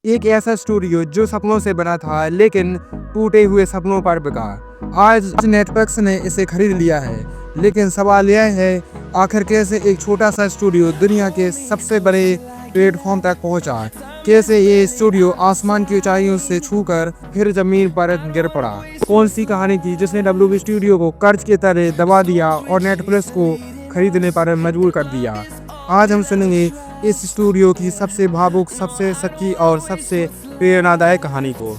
एक ऐसा स्टूडियो जो सपनों से बना था लेकिन टूटे हुए सपनों पर बिका। आज नेटफ्लिक्स ने इसे खरीद लिया है, लेकिन सवाल यह है आखिर कैसे एक छोटा सा स्टूडियो दुनिया के सबसे बड़े प्लेटफॉर्म तक पहुंचा। कैसे ये स्टूडियो आसमान की ऊंचाइयों से छूकर फिर जमीन पर गिर पड़ा। कौन सी कहानी थी जिसने डब्ल्यूबी स्टूडियो को कर्ज की तरह दबा दिया और नेटफ्लिक्स को खरीदने पर मजबूर कर दिया। आज हम सुनेंगे इस स्टूडियो की सबसे भावुक, सबसे सच्ची और सबसे प्रेरणादायक कहानी को।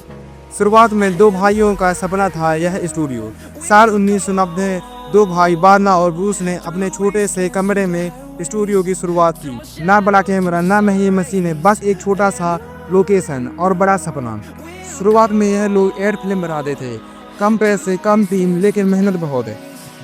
शुरुआत में दो भाइयों का सपना था यह स्टूडियो। साल 1990 दो भाई बार्ना और ब्रूस ने अपने छोटे से कमरे में स्टूडियो की शुरुआत की। ना बड़ा कैमरा, ना महंगी मशीनें, बस एक छोटा सा लोकेशन और बड़ा सपना। शुरुआत में यह लोग एड फिल्म बनाते थे, कम पैसे, कम टीम, लेकिन मेहनत बहुत है।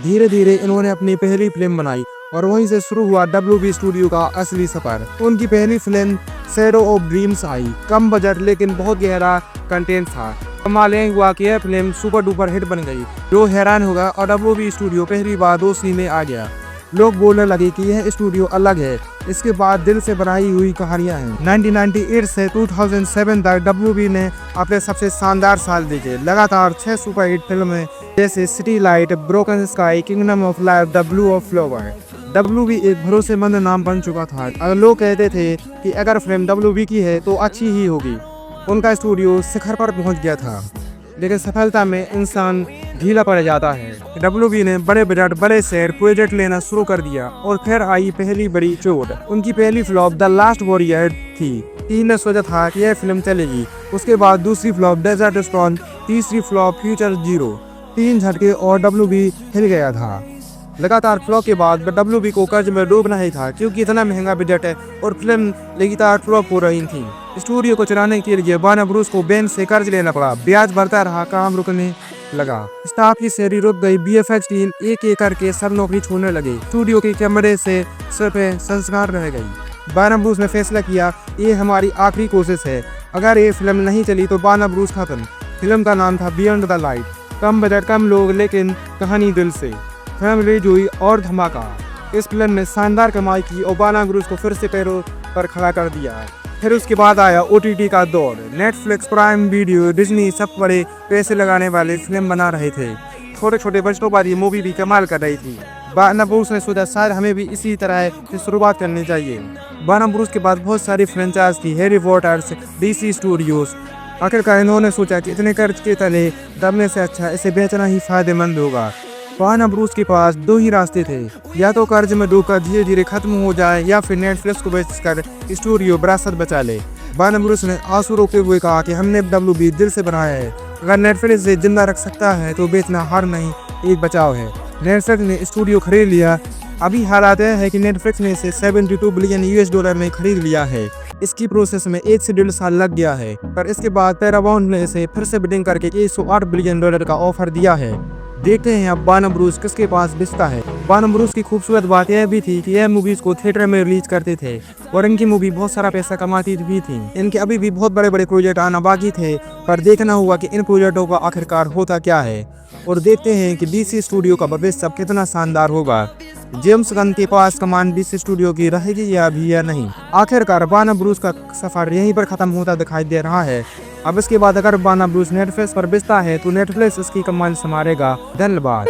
धीरे धीरे इन्होंने अपनी पहली फिल्म बनाई और वहीं से शुरू हुआ डब्ल्यूबी स्टूडियो का असली सफर। उनकी पहली film shadow of dreams I. Come budget लेकिन बहुत गहरा कंटेंट था। कमाल यह हुआ कि यह फिल्म सुपर डुपर हिट बन गई। लोग हैरान हो गए और डब्ल्यूबी स्टूडियो पहली बार दोस्ती में आ गया। लोग बोलने लगे कि यह स्टूडियो अलग है। इसके बाद दिल से बनाई हुई कहानियां हैं। 1998 से 2007 तक डब्ल्यूबी ने अपने सबसे शानदार साल देखे। लगातार 6 सुपरहिट फिल्में जैसे city light, broken sky, kingdom of life, the blue of flower. WB एक भरोसेमंद नाम बन चुका था। अगर लोग कहते थे कि अगर फिल्म डब्ल्यूबी की है तो अच्छी ही होगी। उनका स्टूडियो शिखर पर पहुंच गया था, लेकिन सफलता में इंसान ढीला पड़ जाता है। डब्ल्यूबी ने बड़े बजट, बड़े शेयर प्रोजेक्ट लेना शुरू कर दिया और फिर आई पहली बड़ी चोट। उनकी पहली फ्लॉप द लास्ट वॉरियर थी। टीम ने सोचा था कि यह फिल्म चलेगी। उसके बाद दूसरी फ्लॉप डेजर्ट स्टॉर्म, तीसरी फ्लॉप फ्यूचर जीरो। 3 झटके और डब्ल्यूबी हिल गया था। लगातार फ्लॉप के बाद डब्ल्यूबी को कर्ज में डूबना ही था, क्योंकि इतना महंगा बजट है और फिल्म लगातार फ्लॉप हो रही थी। स्टूडियो को चलाने के लिए वार्नर ब्रूस को बैंक से कर्ज लेना पड़ा। ब्याज बढ़ता रहा, काम रुकने लगा। स्टाफ की सैलरी रुक गई। बीएफएक्स टीम एक एक करके सब नौकरी छोड़ने लगे। स्टूडियो के कैमरे से सिर्फ संस्कार रह गई। वार्नर ब्रूस ने फैसला किया, ये हमारी आखिरी कोशिश है। अगर ये फिल्म नहीं चली तो वार्नर ब्रूस खत्म। फिल्म का नाम था बियॉन्ड द लाइट। कम बजट, कम लोग, लेकिन कहानी दिल से। फिल्म रिलीज हुई और धमाका। इस फिल्म ने शानदार कमाई की और वार्नर ब्रूस को फिर से पैरों पर खड़ा कर दिया। फिर उसके बाद आया ओटीटी का दौर। नेटफ्लिक्स, प्राइम वीडियो, डिज्नी सब बड़े पैसे लगाने वाले फिल्म बना रहे थे। छोटे छोटे बच्चों पर ये मूवी भी कमाल कर रही थी। वार्नर ब्रूस ने सोचा शायद हमें भी इसी तरह से शुरुआत करनी चाहिए। वार्नर ब्रूस के बाद बहुत सारी फ्रेंचाइज थी, हैरी पॉटर्स, डीसी स्टूडियोज। आखिरकार इन्होंने सोचा कि इतने कर्ज के तले दबने से अच्छा इसे बेचना ही फायदेमंद होगा। वार्नर ब्रूस के पास दो ही रास्ते थे, या तो कर्ज में डूबकर धीरे धीरे खत्म हो जाए या फिर नेटफ्लिक्स को बेचकर स्टूडियो विरासत बचा ले। वार्नर ब्रूस ने आंसू रोकते हुए कहा कि हमने डब्ल्यूबी दिल से बनाया है। अगर नेटफ्लिक्स से जिंदा रख सकता है तो बेचना हार नहीं, एक बचाव है। नेटफ्लिक्स ने स्टूडियो खरीद लिया। अभी हालात यह है कि नेटफ्लिक्स ने इसे $72 बिलियन में खरीद लिया है। इसकी प्रोसेस में 1 से 1.5 साल लग गया है, पर इसके बाद पैरामाउंट ने इसे फिर से बिडिंग करके $108 बिलियन का ऑफर दिया है। देखते हैं अब वार्नर ब्रूस किसके पास बिकता है। वार्नर ब्रूस की खूबसूरत बात यह भी थी कि यह मूवीज को थिएटर में रिलीज करते थे और इनकी मूवी बहुत सारा पैसा कमाती भी थी। इनके अभी भी बहुत बड़े बड़े प्रोजेक्ट आना बाकी थे, पर देखना हुआ कि इन प्रोजेक्टों का आखिरकार होता क्या है। और देखते हैं कि डीसी स्टूडियो का भविष्य अब कितना शानदार होगा। जेम्स गन के पास कमान डीसी स्टूडियो की रहेगी या भी या नहीं। आखिरकार वार्नर ब्रूस का सफर यहीं पर खत्म होता दिखाई दे रहा है। अब इसके बाद अगर वार्नर ब्रूस नेटफ्लिक्स पर बेचता है तो नेटफ्लिक्स इसकी कमान संभालेगा। धन्यवाद।